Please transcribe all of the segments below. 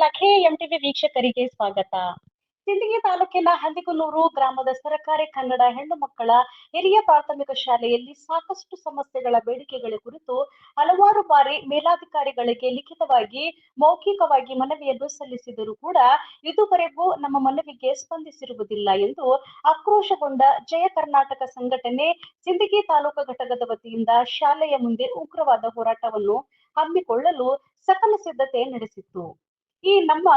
ಇಲಾಖೆ ಎಂಟಿವಿ ವೀಕ್ಷಕರಿಗೆ ಸ್ವಾಗತ. ಸಿಂದಗಿ ತಾಲೂಕಿನ ಹಂದಿಗುನ್ನೂರು ಗ್ರಾಮದ ಸರ್ಕಾರಿ ಕನ್ನಡ ಹೆಣ್ಣು ಮಕ್ಕಳ ಹಿರಿಯ ಪ್ರಾಥಮಿಕ ಶಾಲೆಯಲ್ಲಿ ಸಾಕಷ್ಟು ಸಮಸ್ಯೆಗಳ ಬೇಡಿಕೆಗಳ ಕುರಿತು ಹಲವಾರು ಬಾರಿ ಮೇಲಾಧಿಕಾರಿಗಳಿಗೆ ಲಿಖಿತವಾಗಿ ಮೌಖಿಕವಾಗಿ ಮನವಿಯನ್ನು ಸಲ್ಲಿಸಿದರೂ ಕೂಡ ಇದುವರೆಗೂ ನಮ್ಮ ಮನವಿಗೆ ಸ್ಪಂದಿಸಿರುವುದಿಲ್ಲ ಎಂದು ಆಕ್ರೋಶಗೊಂಡ ಜಯ ಕರ್ನಾಟಕ ಸಂಘಟನೆ ಸಿಂದಗಿ ತಾಲೂಕು ಘಟಕದ ವತಿಯಿಂದ ಶಾಲೆಯ ಮುಂದೆ ಉಗ್ರವಾದ ಹೋರಾಟವನ್ನು ಹಮ್ಮಿಕೊಳ್ಳಲು ಸಕಲ ಸಿದ್ಧತೆ ನಡೆಸಿತ್ತು. ಈ ನಮ್ಮ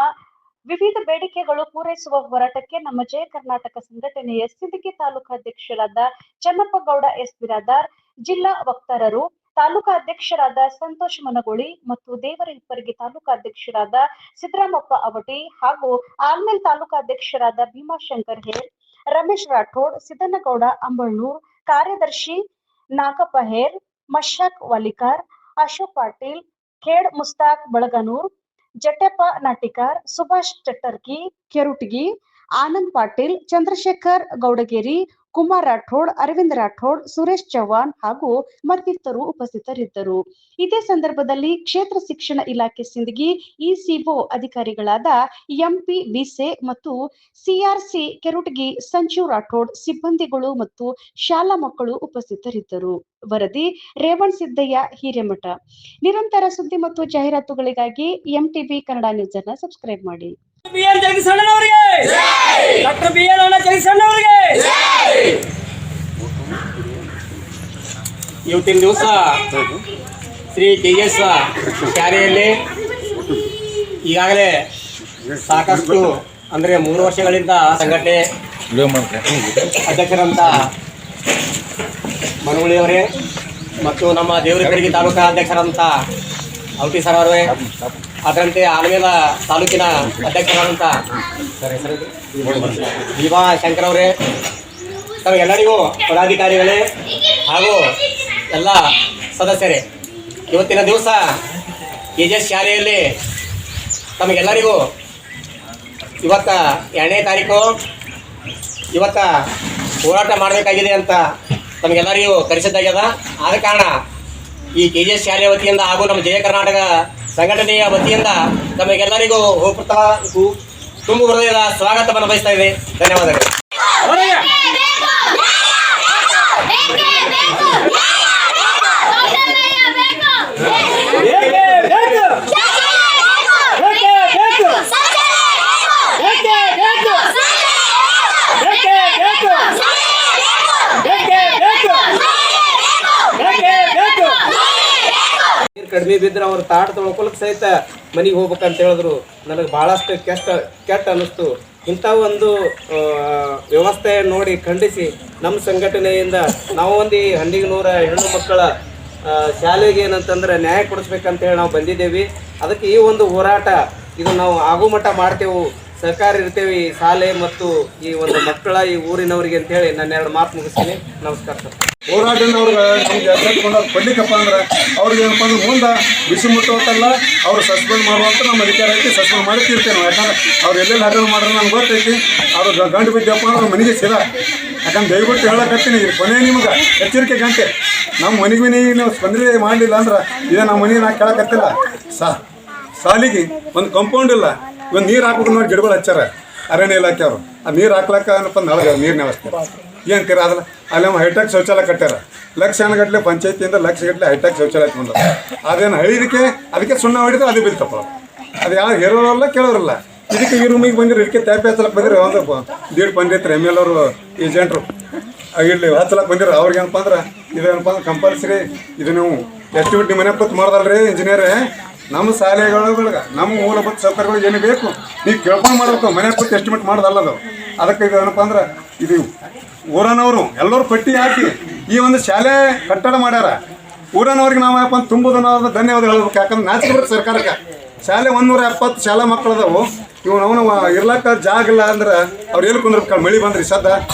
ವಿವಿಧ ಬೇಡಿಕೆಗಳು ಪೂರೈಸುವ ಹೋರಾಟಕ್ಕೆ ನಮ್ಮ ಜಯ ಕರ್ನಾಟಕ ಸಂಘಟನೆಯ ಸಿಂದಗಿ ತಾಲೂಕು ಅಧ್ಯಕ್ಷರಾದ ಚನ್ನಪ್ಪಗೌಡ ಎಸ್ ಬಿರಾದಾರ್, ಜಿಲ್ಲಾ ವಕ್ತಾರರು, ತಾಲೂಕಾ ಅಧ್ಯಕ್ಷರಾದ ಸಂತೋಷ್ ಮನಗೋಳಿ ಮತ್ತು ದೇವರಹಿಪ್ಪರಗಿ ತಾಲೂಕಾ ಅಧ್ಯಕ್ಷರಾದ ಸಿದ್ದರಾಮಪ್ಪ ಅವಟಿ ಹಾಗೂ ಆಲ್ಮೇಲ್ ತಾಲೂಕಾ ಅಧ್ಯಕ್ಷರಾದ ಭೀಮಾಶಂಕರ್ ಹೇರ್, ರಮೇಶ್ ರಾಠೋಡ್, ಸಿದ್ದನಗೌಡ ಅಂಬಳ್ನೂರ್, ಕಾರ್ಯದರ್ಶಿ ನಾಗಪ್ಪ ಹೇರ್, ಮಶಾಕ್ ವಾಲಿಕಾರ್, ಅಶೋಕ್ ಪಾಟೀಲ್, ಖೇಡ್ ಮುಸ್ತಾಕ್ ಬಳಗನೂರ್, ಜಟ್ಟೆಪ್ಪ ನಾಟಿಕಾರ್, ಸುಭಾಷ್ ಚಟ್ಟರ್ಕಿ ಕೆರುಟಗಿ, ಆನಂದ್ ಪಾಟೀಲ್, ಚಂದ್ರಶೇಖರ್ ಗೌಡಗೇರಿ, ಕುಮಾರ್ ರಾಠೋಡ್, ಅರವಿಂದ್ ರಾಠೋಡ್, ಸುರೇಶ್ ಚವ್ಹಾಣ್ ಹಾಗೂ ಮತ್ತಿತರರು ಉಪಸ್ಥಿತರಿದ್ದರು. ಇದೇ ಸಂದರ್ಭದಲ್ಲಿ ಕ್ಷೇತ್ರ ಶಿಕ್ಷಣ ಇಲಾಖೆ ಸಿಂದಗಿ ಇಸಿಒ ಅಧಿಕಾರಿಗಳಾದ ಎಂಪಿ ಬಿಸೆ ಮತ್ತು ಸಿಆರ್ಸಿ ಕೆರುಟಗಿ ಸಂಜೀವ್ ರಾಠೋಡ್, ಸಿಬ್ಬಂದಿಗಳು ಮತ್ತು ಶಾಲಾ ಮಕ್ಕಳು ಉಪಸ್ಥಿತರಿದ್ದರು. ವರದಿ ರೇವಣ್ ಸಿದ್ದಯ್ಯ ಹಿರೇಮಠ. ನಿರಂತರ ಸುದ್ದಿ ಮತ್ತು ಜಾಹೀರಾತುಗಳಿಗಾಗಿ ಎಂಟಿವಿ ಕನ್ನಡ ನ್ಯೂಸ್ ಅನ್ನು ಸಬ್ಸ್ಕ್ರೈಬ್ ಮಾಡಿ. ಇವತ್ತಿನ ದಿವಸ ಶ್ರೀ ಕೆಎಸ್ ಶಾಲೆಯಲ್ಲಿ ಈಗಾಗಲೇ ಸಾಕಷ್ಟು ಅಂದರೆ 3 ವರ್ಷಗಳಿಂದ ಸಂಘಟನೆ ಅಧ್ಯಕ್ಷರಂತ ಮನಗುಳಿಯವರೇ ಮತ್ತು ನಮ್ಮ ದೇವರಹಿಪ್ಪರಗಿ ತಾಲೂಕಾ ಅಧ್ಯಕ್ಷರಂತ ಔಟಿ ಸರ್ ಅವರೇ, ಅದರಂತೆ ಆಲ್ಮೇಲ ತಾಲೂಕಿನ ಅಧ್ಯಕ್ಷರಾದಂಥ ಭೀಮಾ ಶಂಕರ್ ಅವರೇ, ತಮಗೆಲ್ಲರಿಗೂ ಪದಾಧಿಕಾರಿಗಳೇ ಹಾಗೂ ಎಲ್ಲ ಸದಸ್ಯರೇ, ಇವತ್ತಿನ ದಿವಸ ಕೆಜಿಎಸ್ ಶಾಲೆಯಲ್ಲಿ ತಮಗೆಲ್ಲರಿಗೂ ಇವತ್ತ 2ನೇ ತಾರೀಕು ಇವತ್ತ ಹೋರಾಟ ಮಾಡಬೇಕಾಗಿದೆ ಅಂತ ತಮಗೆಲ್ಲರಿಗೂ ಕರೆಸಿದ್ದಾಗ್ಯದ. ಆದ ಕಾರಣ ಈ ಕೆಜಿಎಸ್ ಶಾಲೆಯ ವತಿಯಿಂದ ಹಾಗೂ ನಮ್ಮ ಜಯ ಕರ್ನಾಟಕ ಸಂಘಟನೆಯ ವತಿಯಿಂದ ತಮಗೆಲ್ಲರಿಗೂ ತುಂಬ ಹೃದಯದ ಸ್ವಾಗತವನ್ನು ಬಯಸ್ತಾ ಇದೆ. ಧನ್ಯವಾದಗಳು. ಕಡಿಮೆ ಬಿದ್ದರೆ ಅವ್ರು ತಾಟ ತೊಳ್ಕೊಳಕ್ಕೆ ಸಹಿತ ಮನೆಗೆ ಹೋಗ್ಬೇಕಂತ ಹೇಳಿದ್ರು. ನನಗೆ ಭಾಳಷ್ಟು ಕೆಟ್ಟ ಅನ್ನಿಸ್ತು. ಇಂಥ ಒಂದು ವ್ಯವಸ್ಥೆ ನೋಡಿ ಖಂಡಿಸಿ ನಮ್ಮ ಸಂಘಟನೆಯಿಂದ ನಾವು ಒಂದು ಹಂದಿಗನೂರ ಹೆಣ್ಣು ಮಕ್ಕಳ ಶಾಲೆಗೆ ಏನಂತಂದ್ರೆ ನ್ಯಾಯ ಕೊಡಿಸ್ಬೇಕಂತೇಳಿ ನಾವು ಬಂದಿದ್ದೇವೆ. ಅದಕ್ಕೆ ಈ ಒಂದು ಹೋರಾಟ ಇದು ನಾವು ಆಗುಮಟ್ಟ ಮಾಡ್ತೇವೆ, ಸಹಕಾರ ಇರ್ತೇವೆ ಈ ಶಾಲೆ ಮತ್ತು ಈ ಒಂದು ಮಕ್ಕಳ ಈ ಊರಿನವರಿಗೆ ಅಂತೇಳಿ ನಾನು 2 ಮಾತು ಮುಗಿಸ್ತೀನಿ. ನಮಸ್ಕಾರ ಸರ್. ಹೋರಾಟದಿಂದ ಅವ್ರಿಗೆ ನಮ್ಗೆ ಎಚ್ಚೆತ್ಕೊಂಡು ಕೊಡ್ಲಿಕ್ಕಪ್ಪ ಅಂದ್ರೆ ಅವ್ರಿಗೆ ಏನಪ್ಪ ಅಂದ್ರೆ ಮುಂದೆ ಬಿಸಿ ಮುಟ್ಟೋತಲ್ಲ ಅವ್ರು ಸಸ್ಪೆಂಡ್ ಮಾಡುವಂತ ನಮ್ಮ ಅಧಿಕಾರ ಐತಿ, ಸಸ್ಪೆಂಡ್ ಮಾಡಿ ತೀರ್ತೇವೆ ನಾವು. ಯಾಕಂದ್ರೆ ಅವ್ರು ಎಲ್ಲೆಲ್ಲಿ ಹಗಲು ಮಾಡ್ರೆ ನಮ್ಗೆ ಗೊತ್ತೈತಿ. ಅವ್ರು ಗಂಟು ಬಿದ್ದಪ್ಪ ಅಂದ್ರೆ ಮನೆಗೆ ಸಿದ. ಯಾಕಂದ್ರೆ ದಯವಿಟ್ಟು ಹೇಳಕತ್ತೀನಿ, ಕೊನೆ ನಿಮ್ಗೆ ಎಚ್ಚರಿಕೆ ಗಂಟೆ. ನಮ್ಮ ಮನೆಗೆ ನೀವು ಸ್ಪಂದನೆ ಮಾಡಲಿಲ್ಲ ಅಂದ್ರೆ ಇದೇ ನಮ್ಮ ಮನೆಗೆ ನಾ ಕೇಳಕತ್ತಿಲ್ಲ. ಸಾಲಿಗೆ ಒಂದು ಕಾಂಪೌಂಡ್ ಇಲ್ಲ, ಒಂದು ನೀರು ಹಾಕ್ಬೇಕು ನೋಡಿ ಗಿಡಗಳು ಹಚ್ಚಾರ ಅರಣ್ಯ ಇಲಾಖೆ ಅವರು. ಆ ನೀರು ಹಾಕ್ಲಕ್ಕ ಏನಪ್ಪ ನಳಗ ನೀರಿನ ವ್ಯವಸ್ಥೆ ಏನು ತೀರ ಅದಲ್ಲ. ಅಲ್ಲಿ ಹೈಟೆಕ್ ಶೌಚಾಲಯ ಕಟ್ಟ್ಯಾರ. ಲಕ್ಷಗಟ್ಟಲೆ ಪಂಚಾಯತಿಯಿಂದ ಲಕ್ಷಗಟ್ಟಲೆ ಹೈಟೆಕ್ ಶೌಚಾಲಯ ಬಂದ. ಅದೇನು ಹೈದಕ್ಕೆ ಅದಕ್ಕೆ ಸುಣ್ಣ ಹೊಡಿದ್ರೆ ಅದು ಬಿಲ್ತಪ್ಪ. ಅದು ಯಾರು ಹೇರೋರಲ್ಲ ಕೇಳೋರಲ್ಲ. ಇದಕ್ಕೆ ಈ ರೂಮಿಗೆ ಬಂದಿರೋ ಇದಕ್ಕೆ ತ್ಯಾಪಿ ಹಚ್ಚಲಕ್ಕೆ ಬಂದಿರೋ ಒಂದು 1.5 ಬಂದಿತ್ತು ML ಅವರು ಏಜೆಂಟ್ರು ಇಲ್ಲಿ ಹಚ್ಚಲಕ್ಕೆ ಬಂದಿರೋ. ಅವ್ರಿಗೆ ಏನಪ್ಪ ಅಂದ್ರೆ ಇದೇನಪ್ಪ ಅಂದ್ರೆ ಕಂಪಲ್ಸರಿ ಇದು ನೀವು ಎಸ್ಟಿಮೇಟ್ ನಿಮ್ಮ ಮನೆ ಕೂತ್ ಮಾಡ್ದಲ್ರಿ ಇಂಜಿನಿಯರೇ. ನಮ್ಮ ಶಾಲೆಗಳಿಗೆ ನಮ್ಮ ಮೂಲಭೂತ ಸೌಕರ್ಯಗಳು ಏನು ಬೇಕು ನೀವು ಕೇಳ್ಕೊಂಡು ಮಾಡಬೇಕು. ಮನೆ ಕೂತು ಎಸ್ಟಿಮೇಟ್ ಮಾಡೋದಲ್ಲದು. ಅದಕ್ಕೆ ಇದು ಏನಪ್ಪ ಅಂದ್ರೆ ಇದು ಊರನವರು ಎಲ್ಲರೂ ಪಟ್ಟಿ ಹಾಕಿ ಈ ಒಂದು ಶಾಲೆ ಕಟ್ಟಡ ಮಾಡ್ಯಾರ. ಊರನವ್ರಿಗೆ ನಾವು ಏನಪ್ಪ ತುಂಬುದು ನಾವು ಧನ್ಯವಾದ ಹೇಳ್ಬೇಕು. ಯಾಕಂದ್ರೆ ನಾಚಿಕೆ ಸರ್ಕಾರಕ್ಕೆ ಶಾಲೆ 170 ಶಾಲಾ ಮಕ್ಕಳು ಅದಾವು. ಇವು ಅವನು ಇರ್ಲಕ್ಕ ಜಾಗ ಇಲ್ಲ ಅಂದ್ರೆ ಅವ್ರು ಎಲ್ಲಿ ಕುಂದಿರ್ಬೇಕು. ಮಳೆ ಬಂದ್ರಿ ಸದ್ದ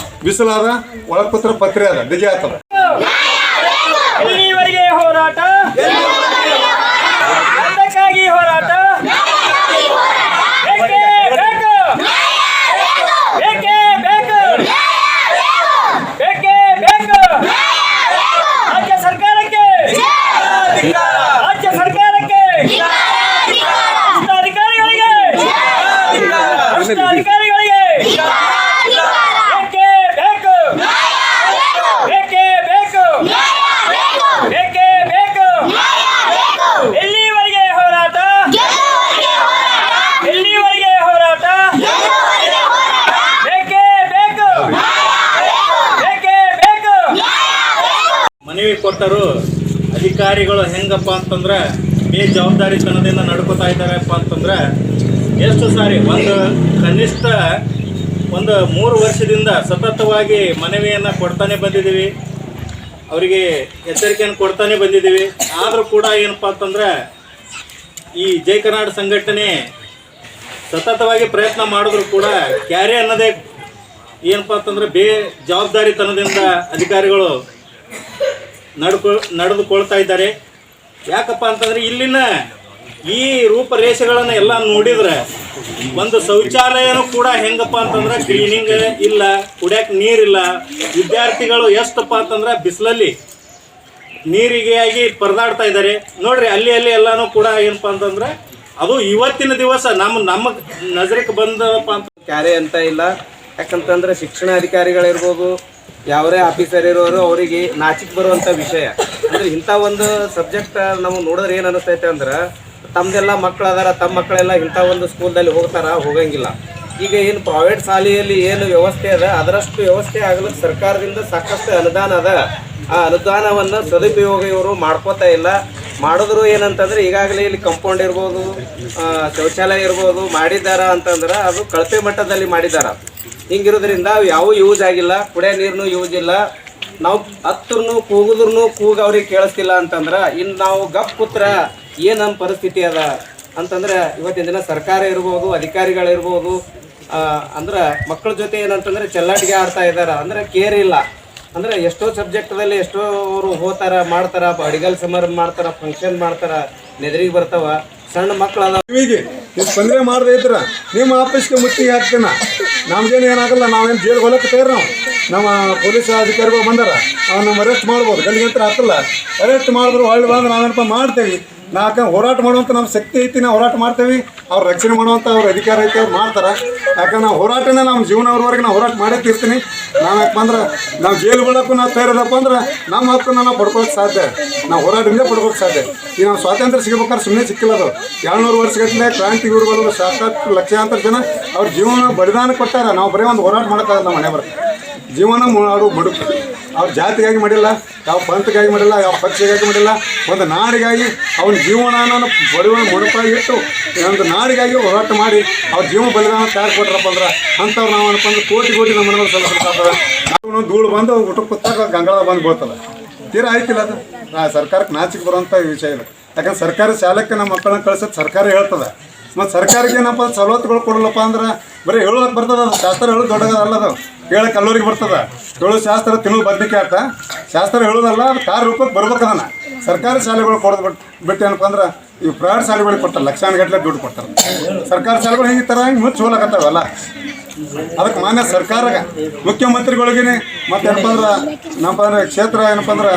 ಬಿಸಿಲಾದ ಒಳಗೆ ಕೂತ್ರ ಪತ್ರಿ ಅದ ಡಿಗೆ ಆಗ್ತದ. ಹೋರಾಟ ಹೋರಾಟ ರಾಜ್ಯ ಸರ್ಕಾರಕ್ಕೆ ಅಧಿಕಾರಿಗಳಿಗೆ ಕೊಟ್ಟರು ಅಧಿಕಾರಿಗಳು ಹೆಂಗಪ್ಪ ಅಂತಂದ್ರೆ ಬೇಜವಾಬ್ದಾರಿತನದಿಂದ ನಡ್ಕೋತಾ ಇದ್ದಾರಪ್ಪ ಅಂತಂದ್ರೆ ಎಷ್ಟು ಸಾರಿ ಕನಿಷ್ಠ 3 ವರ್ಷದಿಂದ ಸತತವಾಗಿ ಮನವಿಯನ್ನು ಕೊಡ್ತಾನೆ ಬಂದಿದ್ದೀವಿ, ಅವರಿಗೆ ಎಚ್ಚರಿಕೆಯನ್ನು ಕೊಡ್ತಾನೆ ಬಂದಿದ್ದೀವಿ. ಆದರೂ ಕೂಡ ಏನಪ್ಪ ಅಂತಂದ್ರೆ ಈ ಜೈ ಕರ್ನಾಟಕ ಸಂಘಟನೆ ಸತತವಾಗಿ ಪ್ರಯತ್ನ ಮಾಡಿದ್ರು ಕೂಡ ಕ್ಯಾರೆ ಅನ್ನೋದೇ ಏನಪ್ಪ ಅಂತಂದ್ರೆ ಬೇಜವಾಬ್ದಾರಿತನದಿಂದ ಅಧಿಕಾರಿಗಳು ನಡೆದುಕೊಳ್ತಾ ಇದ್ದಾರೆ. ಯಾಕಪ್ಪ ಅಂತಂದರೆ ಇಲ್ಲಿನ ಈ ರೂಪರೇಷೆಗಳನ್ನು ಎಲ್ಲ ನೋಡಿದ್ರೆ ಒಂದು ಶೌಚಾಲಯನೂ ಕೂಡ ಹೆಂಗಪ್ಪ ಅಂತಂದ್ರೆ ಕ್ಲೀನಿಂಗ್ ಇಲ್ಲ, ಕುಡಿಯೋಕೆ ನೀರಿಲ್ಲ. ವಿದ್ಯಾರ್ಥಿಗಳು ಎಷ್ಟಪ್ಪ ಅಂತಂದ್ರೆ ಬಿಸಿಲಲ್ಲಿ ನೀರಿಗೆಯಾಗಿ ಪರದಾಡ್ತಾ ಇದ್ದಾರೆ ನೋಡ್ರಿ. ಅಲ್ಲಿ ಎಲ್ಲನೂ ಕೂಡ ಏನಪ್ಪ ಅಂತಂದ್ರೆ ಅದು ಇವತ್ತಿನ ದಿವಸ ನಮ್ಮ ನಜರಕ್ಕೆ ಬಂದಪ್ಪ ಅಂತ ಕ್ಯಾರೆ ಅಂತ ಇಲ್ಲ. ಯಾಕಂತಂದ್ರೆ ಶಿಕ್ಷಣ ಅಧಿಕಾರಿಗಳಿರ್ಬೋದು, ಯಾವರೇ ಆಫೀಸರ್ ಇರೋರು ಅವರಿಗೆ ನಾಚಿಕೆ ಬರುವಂಥ ವಿಷಯ. ಅಂದರೆ ಇಂಥ ಒಂದು ಸಬ್ಜೆಕ್ಟ್ ನಮಗೆ ನೋಡಿದ್ರೆ ಏನು ಅನಿಸ್ತೈತೆ ಅಂದ್ರೆ ತಮ್ಮದೆಲ್ಲ ಮಕ್ಕಳು ಅದಾರ, ತಮ್ಮ ಮಕ್ಕಳೆಲ್ಲ ಇಂಥ ಒಂದು ಸ್ಕೂಲ್ದಲ್ಲಿ ಹೋಗಂಗಿಲ್ಲ. ಈಗ ಏನು ಪ್ರೈವೇಟ್ ಶಾಲೆಯಲ್ಲಿ ಏನು ವ್ಯವಸ್ಥೆ ಅದ ಅದರಷ್ಟು ವ್ಯವಸ್ಥೆ ಆಗಲಿಕ್ಕೆ ಸರ್ಕಾರದಿಂದ ಸಾಕಷ್ಟು ಅನುದಾನ ಅದ. ಆ ಅನುದಾನವನ್ನು ಸದುಪಯೋಗ ಇವರು ಮಾಡ್ಕೋತಾ ಇಲ್ಲ. ಮಾಡಿದ್ರು ಏನಂತಂದ್ರೆ ಈಗಾಗಲೇ ಇಲ್ಲಿ ಕಂಪೌಂಡ್ ಇರ್ಬೋದು, ಶೌಚಾಲಯ ಇರ್ಬೋದು ಮಾಡಿದಾರ ಅಂತಂದ್ರೆ ಅದು ಕಳಪೆ ಮಟ್ಟದಲ್ಲಿ ಮಾಡಿದಾರ. ಹಿಂಗಿರೋದ್ರಿಂದ ಯಾವ ಯೂಸ್ ಆಗಿಲ್ಲ, ಕುಡಿಯೋ ನೀರನ್ನು ಯೂಸ್ ಇಲ್ಲ. ನಾವು ಹತ್ತರೂ ಕೂಗಿದ್ರು ಕೂಗ ಅವ್ರಿಗೆ ಕೇಳಿಸ್ತಿಲ್ಲ ಅಂತಂದ್ರೆ ಇನ್ನು ನಾವು ಗಪ್ ಕೂತ್ರ ಏನು ನಮ್ಮ ಪರಿಸ್ಥಿತಿ ಅದ ಅಂತಂದ್ರೆ ಇವತ್ತಿನ ದಿನ ಸರ್ಕಾರ ಇರ್ಬೋದು, ಅಧಿಕಾರಿಗಳಿರ್ಬೋದು, ಅಂದ್ರೆ ಮಕ್ಕಳ ಜೊತೆ ಏನಂತಂದ್ರೆ ಚೆಲ್ಲಾಟಿಗೆ ಆಡ್ತಾ ಇದ್ದಾರೆ. ಅಂದರೆ ಕೇರ್ ಇಲ್ಲ. ಅಂದರೆ ಎಷ್ಟೋ ಸಬ್ಜೆಕ್ಟ್ದಲ್ಲಿ ಎಷ್ಟೋ ಅವರು ಹೋಗ್ತಾರ, ಮಾಡ್ತಾರ, ಅಡಿಗಲ್ ಸಮಾರಂಭ ಮಾಡ್ತಾರ, ಫಂಕ್ಷನ್ ಮಾಡ್ತಾರ, ನೆದರಿಗೆ ಬರ್ತಾವ. ಸಣ್ಣ ಮಕ್ಕಳು ಕಿವಿಗೆ ನೀವು ತೊಂದರೆ ಮಾಡದೇ ಇದ್ರೆ ನಿಮ್ಮ ಆಫೀಸ್ಗೆ ಮುತ್ತಿಗೆ ಹಾಕ್ತೇನೆ. ನಮ್ಗೇನು ಏನಾಗಲ್ಲ, ನಾವೇನು ಜೈಲ್ಗೆ ಹೊಲಕ್ಕೆ ತಯಾರು. ನಮ್ಮ ಪೊಲೀಸ್ ಅಧಿಕಾರಿಗಳು ಬಂದಾರ, ನಾವು ಅರೆಸ್ಟ್ ಮಾಡ್ಬೋದು, ಗಲ್ಲಿಗಂತರ ಹಾಕಲ್ಲ. ಅರೆಸ್ಟ್ ಮಾಡಿದ್ರು ಹೊಳ್ಳಿ ಬಂದು ನಾವೇನಪ್ಪ ಮಾಡ್ತೇವೆ. ನಾಲ್ಕು ಹೋರಾಟ ಮಾಡುವಂಥ ನಮ್ಮ ಶಕ್ತಿ ಐತಿ, ನಾವು ಹೋರಾಟ ಮಾಡ್ತೇವೆ. ಅವ್ರ ರಕ್ಷಣೆ ಮಾಡುವಂಥ ಅವ್ರ ಅಧಿಕಾರ ಐತಿ, ಅವ್ರು ಮಾಡ್ತಾರೆ. ಯಾಕಂದ್ರೆ ನಾವು ಹೋರಾಟನೇ ನಮ್ಮ ಜೀವನವರೆಗೆ ನಾವು ಹೋರಾಟ ಮಾಡೇ ತೀರ್ತೀನಿ. ನಾವು ಯಾಕಪ್ಪ ಅಂದ್ರೆ ನಾವು ಜೈಲುಗಳಕ್ಕೂ ನಾವು ತಯಾರಿದಪ್ಪ ಅಂದ್ರೆ ನಮ್ಮ ಹಕ್ಕನ್ನು ನಾವು ಪಡ್ಕೊಳ್ಳೋಕೆ ಸಾಧ್ಯ. ನಾವು ಹೋರಾಟದಿಂದ ಪಡ್ಕೊಳ್ಳೋಕೆ ಸಾಧ್ಯ. ಈಗ ನಾವು ಸ್ವಾತಂತ್ರ್ಯ ಸಿಗಬೇಕಾದ್ರೆ ಸುಮ್ಮನೆ ಸಿಕ್ಕಿಲ್ಲ. ಅದು 200 ವರ್ಷಗಟ್ಟಲೆ ಕ್ರಾಂತಿ ಗುರುಗಳು ಸಾಕಷ್ಟು ಲಕ್ಷಾಂತರ ಜನ ಅವ್ರ ಜೀವನ ಬಲಿದಾನ ಕೊಟ್ಟಾರ. ನಾವು ಬರೀ ಒಂದು ಹೋರಾಟ ಮಾಡೋಕ್ಕಾಗಲ್ಲ. ನಮ್ಮ ಮನೆ ಬರುತ್ತೆ ಜೀವನ ಮಾಡು ಬಡುಕು. ಅವ್ರ ಜಾತಿಗಾಗಿ ಮಾಡಿಲ್ಲ, ಯಾವ ಪಂಥಗಾಗಿ ಮಾಡಿಲ್ಲ, ಯಾವ ಪಕ್ಷಿಗಾಗಿ ಮಾಡಿಲ್ಲ. ಒಂದು ನಾಡಿಗಾಗಿ ಅವನ ಜೀವನನ ಬಡವನ ಮುಡುಪಾಗಿಟ್ಟು ಒಂದು ನಾಡಿಗಾಗಿ ಹೋರಾಟ ಮಾಡಿ ಅವ್ರ ಜೀವನ ಬಲಿದಾನ ತಯಾರು ಕೊಟ್ರಪ್ಪ ಅಂದ್ರೆ ಅಂಥವ್ರು ನಾವು ಏನಪ್ಪ ಅಂದ್ರೆ ಕೋಟಿ ನಮ್ಮ ಮನೆಗಳು ಸಲ್ಲಿಸ್ಬೇಕಾಗ್ತದೆ. ನಾವು ಧೂಳು ಬಂದು ಊಟ ಕೂತಾಗ ಗಂಗಾಳ ಬಂದು ಬೀಳ್ತದೆ. ತೀರಾ ಆಯ್ತಿಲ್ಲ ಅದು. ಸರ್ಕಾರಕ್ಕೆ ನಾಚಿಕೆ ಬರುವಂಥ ವಿಷಯ ಇಲ್ಲ. ಯಾಕಂದ್ರೆ ಸರ್ಕಾರಿ ಶಾಲೆಗೆ ನಮ್ಮ ಮಕ್ಕಳನ್ನ ಕಳ್ಸೋದು ಸರ್ಕಾರ ಹೇಳ್ತದೆ. ಮತ್ತು ಸರ್ಕಾರಕ್ಕೆ ಏನಪ್ಪ ಸವಲತ್ತುಗಳು ಕೊಡಲಪ್ಪ ಅಂದ್ರೆ ಬರೀ ಹೇಳೋಕೆ ಬರ್ತದೆ. ಅದು ಶಾಸ್ತ್ರ ಹೇಳೋದು ದೊಡ್ಡದಲ್ಲ, ಅದು ಹೇಳಕ್ಕೆ ಎಲ್ಲರಿಗೆ ಬರ್ತದೆ. ಹೇಳೋ ಶಾಸ್ತ್ರ ತಿನ್ನೋದು ಬದ್ನಿಕೆ ಆಟ, ಶಾಸ್ತ್ರ ಹೇಳೋದಲ್ಲ, ಅದು ಕಾರ್ಯರೂಪಕ್ಕೆ ಬರ್ಬೇಕದನ್ನ. ಸರ್ಕಾರಿ ಶಾಲೆಗಳು ಕೊಡೋದು ಬಿಟ್ಟು ಏನಪ್ಪ ಅಂದ್ರೆ ಈ ಪ್ರೈವೇಟ್ ಶಾಲೆಗಳಿಗೆ ಕೊಡ್ತಾರೆ, ಲಕ್ಷಾನುಗಟ್ಟಲೆ ದುಡ್ಡು ಕೊಡ್ತಾರೆ. ಸರ್ಕಾರಿ ಶಾಲೆಗಳು ಹಿಂಗೆ ಥರ ಹಿಂಗೆ ಮುಚ್ಚಿ ಹೋಗ್ಲಕತ್ತಾವಲ್ಲ. ಅದಕ್ಕೆ ಮಾನ್ಯ ಸರ್ಕಾರಕ್ಕೆ ಮುಖ್ಯಮಂತ್ರಿಗಳಿಗೇ ಮತ್ತು ಏನಪ್ಪ ಅಂದ್ರೆ ಕ್ಷೇತ್ರ ಏನಪ್ಪ ಅಂದ್ರೆ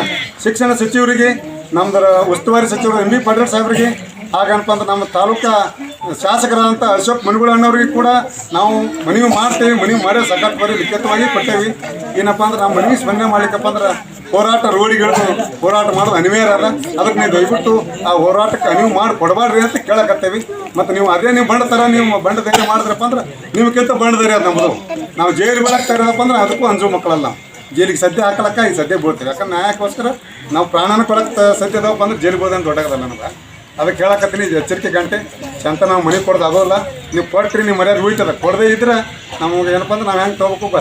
ಶಿಕ್ಷಣ ಸಚಿವರಿಗೆ, ನಮ್ದು ಉಸ್ತುವಾರಿ ಸಚಿವರು ಎಂ ಬಿ ಪಾಟೀಲ್ ಸಾಹೇಬರಿಗೆ, ಹಾಗೇನಪ್ಪ ಅಂದ್ರೆ ನಮ್ಮ ತಾಲೂಕಾ ಶಾಸಕರಾದಂಥ ಅಶೋಕ್ ಮನಗುಳಣ್ಣವ್ರಿಗೆ ಕೂಡ ನಾವು ಮನವಿ ಮಾಡ್ತೇವೆ. ಮನವಿ ಮಾಡಿ ಸಕಾಟ್ ಬರೀ ಲಿಖಿತವಾಗಿ ಕೊಟ್ಟೇವಿ. ಏನಪ್ಪ ಅಂದ್ರೆ ನಾವು ಮನವಿ ಸ್ಪಂದನೆ ಮಾಡ್ಲಿಕ್ಕಪ್ಪ ಅಂದ್ರೆ ಹೋರಾಟ ರೋಡಿಗಳು ಹೋರಾಟ ಮಾಡೋದು ಅನಿವಾರ್ಯ ಅಲ್ಲ. ಅದಕ್ಕೆ ನೀವು ದಯವಿಟ್ಟು ಆ ಹೋರಾಟಕ್ಕೆ ಅನಿವು ಮಾಡಿ ಕೊಡಬಾರ್ರಿ ಅಂತ ಕೇಳಕತ್ತೇವಿ. ಮತ್ತು ನೀವು ಅದೇ ನೀವು ಬಂಡ ಥರ ನೀವು ಬಂಡ ಧೈರ್ಯ ಮಾಡಿದ್ರಪ್ಪ ಅಂದ್ರೆ ನಿಮ್ಗಿಂತ ಬಂಡ ಧೈರ್ಯ ಅದು ನಮ್ಮದು. ನಾವು ಜೈಲು ಬೀಳಕ್ಕೆ ಇರೋದಪ್ಪ ಅಂದ್ರೆ ಅದಕ್ಕೂ ಅಂಜು ಮಕ್ಕಳಲ್ಲ. ಜೈಲಿಗೆ ಸದ್ಯ ಹಾಕಲಕ್ಕ ಈಗ ಸದ್ಯ ಬೀಳ್ತೀವಿ. ಯಾಕಂದ್ರೆ ನ್ಯಾಯಕ್ಕೋಸ್ಕರ ನಾವು ಪ್ರಾಣನ ಕೊಡಕ್ಕೆ ಸದ್ಯ ಅದಾವಪ್ಪ ಅಂದ್ರೆ ಜೈಲಿಗೆ ಬೋದಂತ ದೊಡ್ಡದಲ್ಲ ನಮ್ಗೆ. ಅದಕ್ಕೆ ಹೇಳಕತ್ತೀನಿ, ಎಚ್ಚರಿಕೆ ಗಂಟೆ ಚಂತ ನಾವು ಮನೆ ಕೊಡೋದು ಆಗೋಲ್ಲ. ನೀವು ಕೊಡ್ತೀರಿ, ನೀವು ಮರ್ಯಾದೆ ಉಳಿತದೆ. ಕೊಡದೇ ಇದ್ರೆ ನಮಗೆ ಏನಪ್ಪ ಅಂದ್ರೆ ನಾವು ಹೆಂಗೆ ತೊಗೋಬೇಕು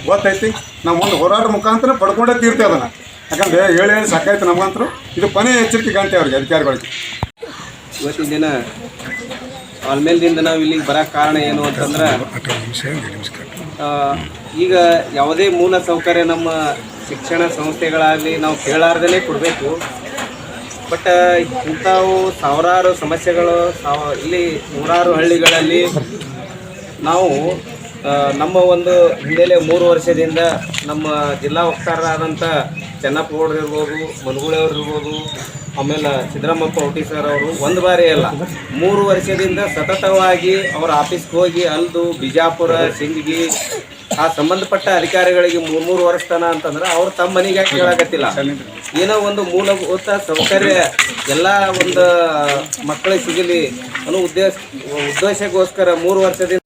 ಗೊತ್ತೈತಿ. ನಾವು ಒಂದು ಹೋರಾಟ ಮುಖಾಂತರ ಪಡ್ಕೊಂಡೇ ತೀರ್ತೇವೆ ಅದನ್ನು. ಯಾಕಂದರೆ ಹೇಳಿ ಸಾಕಾಯ್ತು ನಮಗಂತರೂ. ಇದು ಕೊನೆ ಎಚ್ಚರಿಕೆ ಗಂಟೆ ಅವ್ರಿಗೆ, ಅಧಿಕಾರಿಗಳಿಗೆ. ಇವತ್ತಿನ ದಿನ ಆಲ್ಮೇಲ್ದಿಂದ ನಾವು ಇಲ್ಲಿಗೆ ಬರೋಕ್ಕೆ ಕಾರಣ ಏನು ಅಂತಂದ್ರೆ ಈಗ ಯಾವುದೇ ಮೂಲ ಸೌಕರ್ಯ ನಮ್ಮ ಶಿಕ್ಷಣ ಸಂಸ್ಥೆಗಳಾಗಲಿ ನಾವು ಕೇಳಾರ್ದೇ ಕೊಡಬೇಕು. ಬಟ್ ಇಂಥವು ಸಾವಿರಾರು ಸಮಸ್ಯೆಗಳು ಇಲ್ಲಿ ನೂರಾರು ಹಳ್ಳಿಗಳಲ್ಲಿ ನಾವು ನಮ್ಮ ಒಂದು ಹಿಂದೆಲೆ 3 ವರ್ಷದಿಂದ ನಮ್ಮ ಜಿಲ್ಲಾ ವಕ್ತಾರರಾದಂಥ ಚೆನ್ನಪ್ಪ ಗೌಡ್ರು ಇರ್ಬೋದು, ಮನಗುಳವ್ರು ಇರ್ಬೋದು, ಆಮೇಲೆ ಸಿದ್ದರಾಮಪ್ಪ ಔಟಿ ಸರ್ ಅವರು ಒಂದು ಬಾರಿ ಅಲ್ಲ 3 ವರ್ಷದಿಂದ ಸತತವಾಗಿ ಅವರ ಆಫೀಸ್ಗೆ ಹೋಗಿ ಅಲ್ದು ಬಿಜಾಪುರ, ಸಿಂದಗಿ ಆ ಸಂಬಂಧಪಟ್ಟ ಅಧಿಕಾರಿಗಳಿಗೆ 3 ವರ್ಷ ತನ ಅಂತಂದ್ರೆ ಅವ್ರು ತಮ್ಮ ಮನೆಗೆ ಕೇಳಾಕತ್ತಿಲ್ಲ. ಏನೋ ಒಂದು ಮೂಲಭೂತ ಸೌಕರ್ಯ ಎಲ್ಲ ಒಂದು ಮಕ್ಕಳಿಗೆ ಸಿಗಲಿ ಅನ್ನೋ ಉದ್ದೇಶಕ್ಕೋಸ್ಕರ 3 ವರ್ಷದಿಂದ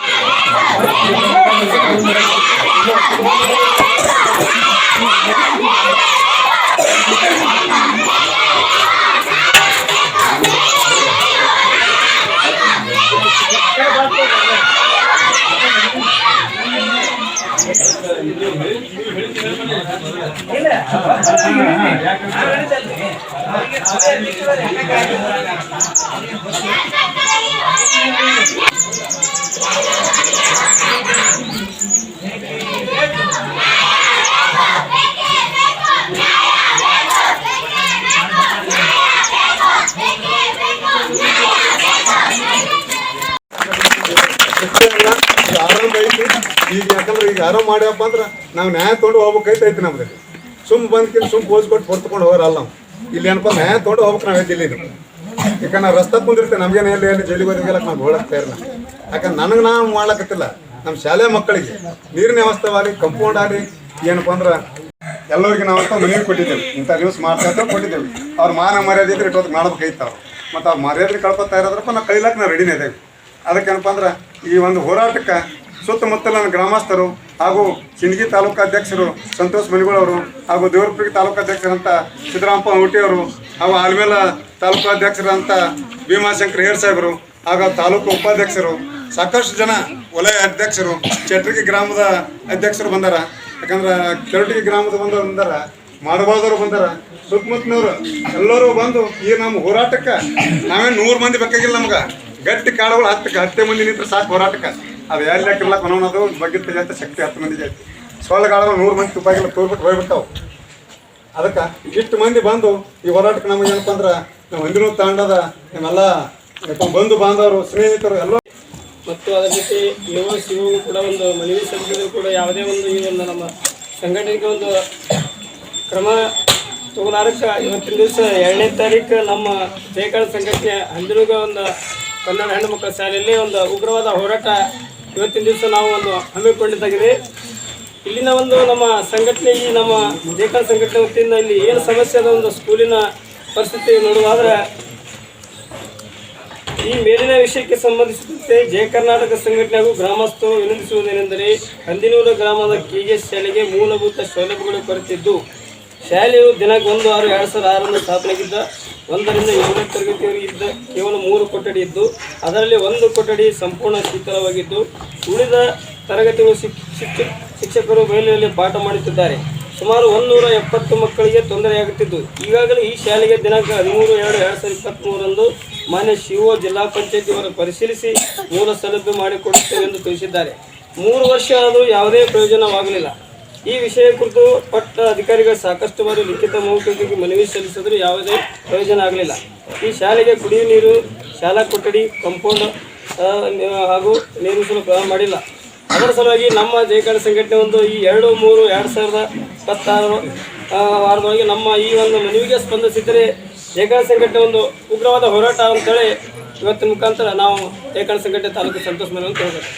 ಆರಾಮ ಐತಿ ಈಗ, ಯಾಕಂದ್ರೆ ಈಗ ಆರಾಮ ಮಾಡ್ಯಪ್ಪ ಅಂದ್ರೆ ನಾವು ನ್ಯಾಯ ತೊಗೊಂಡು ಹೋಗ್ಬೇಕೈತಿ ನಮ್ದು. ಸುಮ್ ಬಂದ್ಕಿಂತ ಸುಮ್ ಪೋಸ್ ಕೊಟ್ಟು ಹೊರ್ತುಕೊಂಡು ಹೋಗಲ್ಲ ನಾವು. ಇಲ್ಲಿ ಏನಪ್ಪ ನ್ಯಾಯ ತೊಗೊಂಡು ಹೋಗ್ಬೇಕು ನಾವು ಜೈಲಿಗೆ. ಯಾಕಂದ್ರೆ ನಾವು ರಸ್ತೆ ಕುಂದಿರ್ತೇವೆ, ನಮ್ಗೇನು ಎಲ್ಲಿ ಜೈಲಿಗೆ ಹೋಗಿಲ್ಲ ನಾವು ಹೋಗಕ್ಕೆ ಇಲ್ಲ. ಯಾಕಂದ್ರೆ ನನಗೆ ನಾವು ಮಾಡ್ಲಕತ್ತಿಲ್ಲ, ನಮ್ಮ ಶಾಲೆ ಮಕ್ಕಳಿಗೆ ನೀರಿನ ವ್ಯವಸ್ಥೆ ಆಗಲಿ, ಕಂಪೌಂಡ್ ಆಗಲಿ, ಏನಪ್ಪ ಅಂದ್ರೆ ಎಲ್ಲರಿಗೆ ನಾವಂತ ಮನೆಗೆ ಕೊಟ್ಟಿದ್ದೇವೆ. ಇಂಥ ನ್ಯೂಸ್ ಮಾಡ್ತಾ ಕೊಟ್ಟಿದ್ದೇವೆ. ಅವ್ರ ಮಾನ ಮರ್ಯಾದೆ ಇದ್ರೆ ಇಟ್ಟೋದಕ್ಕೆ ಮಾಡ್ಬೇಕೈತೆ ಅವ್ರು. ಮತ್ತು ಅವ್ರು ಮರ್ಯಾದೆ ಕಳ್ಕೊತಾ ಇರೋದ್ರಪ್ಪ ನಾವು ಕಳಿಲಕ್ಕೆ ನಾವು ರೆಡಿನೇ ಇದ್ದೇವೆ. ಅದಕ್ಕೇನಪ್ಪ ಅಂದ್ರೆ ಈ ಒಂದು ಹೋರಾಟಕ್ಕೆ ಸುತ್ತಮುತ್ತಲಿನ ಗ್ರಾಮಸ್ಥರು ಹಾಗೂ ಸಿಂದಗಿ ತಾಲೂಕು ಅಧ್ಯಕ್ಷರು ಸಂತೋಷ್ ಮನಿಗಳವರು ಹಾಗೂ ದೇವರಪುರಿ ತಾಲೂಕು ಅಧ್ಯಕ್ಷರಂತ ಸಿದ್ದರಾಮಪ್ಪ ಊಟಿಯವರು ಹಾಗೂ ಆಲ್ಮೇಲ ತಾಲೂಕು ಅಧ್ಯಕ್ಷರಂತ ಭೀಮಾಶಂಕರ್ ಹೇರ್ ಸಾಹೇಬರು ಹಾಗೂ ತಾಲೂಕು ಉಪಾಧ್ಯಕ್ಷರು, ಸಾಕಷ್ಟು ಜನ ವಲಯ ಅಧ್ಯಕ್ಷರು, ಚಟ್ರಿಗಿ ಗ್ರಾಮದ ಅಧ್ಯಕ್ಷರು ಬಂದಾರ. ಯಾಕಂದ್ರೆ ಕೆರಟಿಗಿ ಗ್ರಾಮದ ಬಂದಾರ, ಮಾಡಬಾರ್ದವ್ರು ಬಂದಾರ, ಸುತ್ತಮುತ್ತನವರು ಎಲ್ಲರೂ ಬಂದು ಈ ನಮ್ಮ ಹೋರಾಟಕ್ಕೆ ನಾವೇನು 100 ಮಂದಿ ಬೇಕಾಗಿಲ್ಲ. ನಮ್ಗೆ ಗಟ್ಟಿ ಕಾಳುಗಳು 10 ಮಂದಿ ನಿಂತ್ರೆ ಸಾಕು ಹೋರಾಟಕ್ಕೆ. ಅದು ಎಲ್ಲಿ ಹಾಕಿಲ್ಲ ಕೊನೋನದು ಬಗ್ಗೆ ಜಾಸ್ತಿ ಶಕ್ತಿ 10 ಮಂದಿಗೆ ಐತಿ. ಸೊಳ್ಳೆಗಾಳು 100 ಮಂದಿ ತುಪ್ಪಾಗಿಲ್ಲ ತೋರ್ಬಿಟ್ಟು ಹೋಗ್ಬಿಡ್ತಾವೆ. ಅದಕ್ಕೆ ಇಷ್ಟು ಮಂದಿ ಬಂದು ಈ ಹೋರಾಟಕ್ಕೆ ನಮಗೆ ಏನಪ್ಪ ಅಂದ್ರೆ ನಾವು ಹೊಂದಿರೋ ತಾಂಡದ ನಮ್ಮೆಲ್ಲ ಬಂಧು ಬಾಂಧವರು, ಸ್ನೇಹಿತರು ಎಲ್ಲ ಮತ್ತು ಅದರ ಜೊತೆ ಸಿಒ ಕೂಡ ಒಂದು ಮನವಿ ಸಲ್ಲಿಸಿದ್ರು ಕೂಡ ಯಾವುದೇ ಒಂದು ಈ ಒಂದು ನಮ್ಮ ಸಂಘಟನೆಗೆ ಒಂದು ಕ್ರಮ ತಗೊಳ್ಳಾರಕ್ಕೆ ಇವತ್ತಿನ ದಿವಸ 2ನೇ ತಾರೀಕು ನಮ್ಮ ಜಯಕಾಳ ಸಂಘಟನೆ ಹಂದಿರುಗ ಒಂದು ಕನ್ನಡ ಹೆಣ್ಣು ಮಕ್ಕಳ ಶಾಲೆಯಲ್ಲಿ ಒಂದು ಉಗ್ರವಾದ ಹೋರಾಟ ಇವತ್ತಿನ ದಿವಸ ನಾವು ಒಂದು ಹಮ್ಮಿಕೊಂಡಿದ್ದಾಗಿದೆ. ಇಲ್ಲಿನ ಒಂದು ನಮ್ಮ ಸಂಘಟನೆ, ಈ ನಮ್ಮ ಜಯಕಾಳ ಸಂಘಟನೆ ವತಿಯಿಂದ ಇಲ್ಲಿ ಏನು ಸಮಸ್ಯೆ ಅದ ಒಂದು ಸ್ಕೂಲಿನ ಪರಿಸ್ಥಿತಿ ನೋಡುವುದಾದ್ರೆ, ಈ ಮೇಲಿನ ವಿಷಯಕ್ಕೆ ಸಂಬಂಧಿಸಿದಂತೆ ಜಯ ಕರ್ನಾಟಕ ಸಂಘಟನೆ ಹಾಗೂ ಗ್ರಾಮಸ್ಥರು ವಿನಂತಿಸುವುದೇನೆಂದರೆ, ಹಂದಿನೂರು ಗ್ರಾಮದ ಕೆಜಿಎಸ್ ಶಾಲೆಗೆ ಮೂಲಭೂತ ಸೌಲಭ್ಯಗಳು ಕೊರತಿದ್ದು, ಶಾಲೆಯು ದಿನಾಂಕ 1/6/2006 ಸ್ಥಾಪನೆಗಿದ್ದ 1ರಿಂದ 7ನೇ ತರಗತಿಯವರೆಗೆ ಇದ್ದ ಕೇವಲ 3 ಕೊಠಡಿ ಇದ್ದು, ಅದರಲ್ಲಿ 1 ಕೊಠಡಿ ಸಂಪೂರ್ಣ ಶೀತಲವಾಗಿದ್ದು, ಉಳಿದ ತರಗತಿಗಳು ಶಿಕ್ಷಕರು ಬಯಲಿನಲ್ಲಿ ಪಾಠ ಮಾಡುತ್ತಿದ್ದಾರೆ. ಸುಮಾರು 170 ಮಕ್ಕಳಿಗೆ ತೊಂದರೆಯಾಗುತ್ತಿದ್ದು, ಈಗಾಗಲೇ ಈ ಶಾಲೆಗೆ ದಿನಾಂಕ 13/2/2023 ಮಾನ್ಯ ಸಿಒ ಜಿಲ್ಲಾ ಪಂಚಾಯತಿ ಅವರು ಪರಿಶೀಲಿಸಿ ಮೂಲ ಸೌಲಭ್ಯ ಮಾಡಿಕೊಡುತ್ತೇವೆ ಎಂದು ತಿಳಿಸಿದ್ದಾರೆ. 3 ವರ್ಷ ಆದರೂ ಯಾವುದೇ ಪ್ರಯೋಜನವಾಗಲಿಲ್ಲ. ಈ ವಿಷಯ ಕುರಿತು ಪಟ್ಟ ಅಧಿಕಾರಿಗಳು ಸಾಕಷ್ಟು ಬಾರಿ ಲಿಖಿತ ಮೌಖಿಕವಾಗಿ ಮನವಿ ಸಲ್ಲಿಸಿದರೂ ಯಾವುದೇ ಪ್ರಯೋಜನ ಆಗಲಿಲ್ಲ. ಈ ಶಾಲೆಗೆ ಕುಡಿಯುವ ನೀರು, ಶಾಲಾ ಕೊಠಡಿ, ಕಾಂಪೌಂಡ್ ಹಾಗೂ ನಿರ್ಮಿಸಲು ಮಾಡಿಲ್ಲ. ಅದರ ಸಲುವಾಗಿ ನಮ್ಮ ಜಯಕಾಳ ಸಂಘಟನೆ ಒಂದು ಈ 2/3/2026 ವಾರದೊಳಗೆ ನಮ್ಮ ಈ ಒಂದು ಮನವಿಗೆ ಸ್ಪಂದಿಸಿದರೆ ಜಯಕಾಳ ಸಂಘಟನೆ ಒಂದು ಉಗ್ರವಾದ ಹೋರಾಟ ಅಂತೇಳಿ ಇವತ್ತಿನ ಮುಖಾಂತರ ನಾವು ಜಯಕಾಳ ಸಂಘಟನೆ ತಾಲೂಕು ಸಂತೋಷ್ ಮನೆ ಅಂತ ಹೇಳ್ತಾರೆ.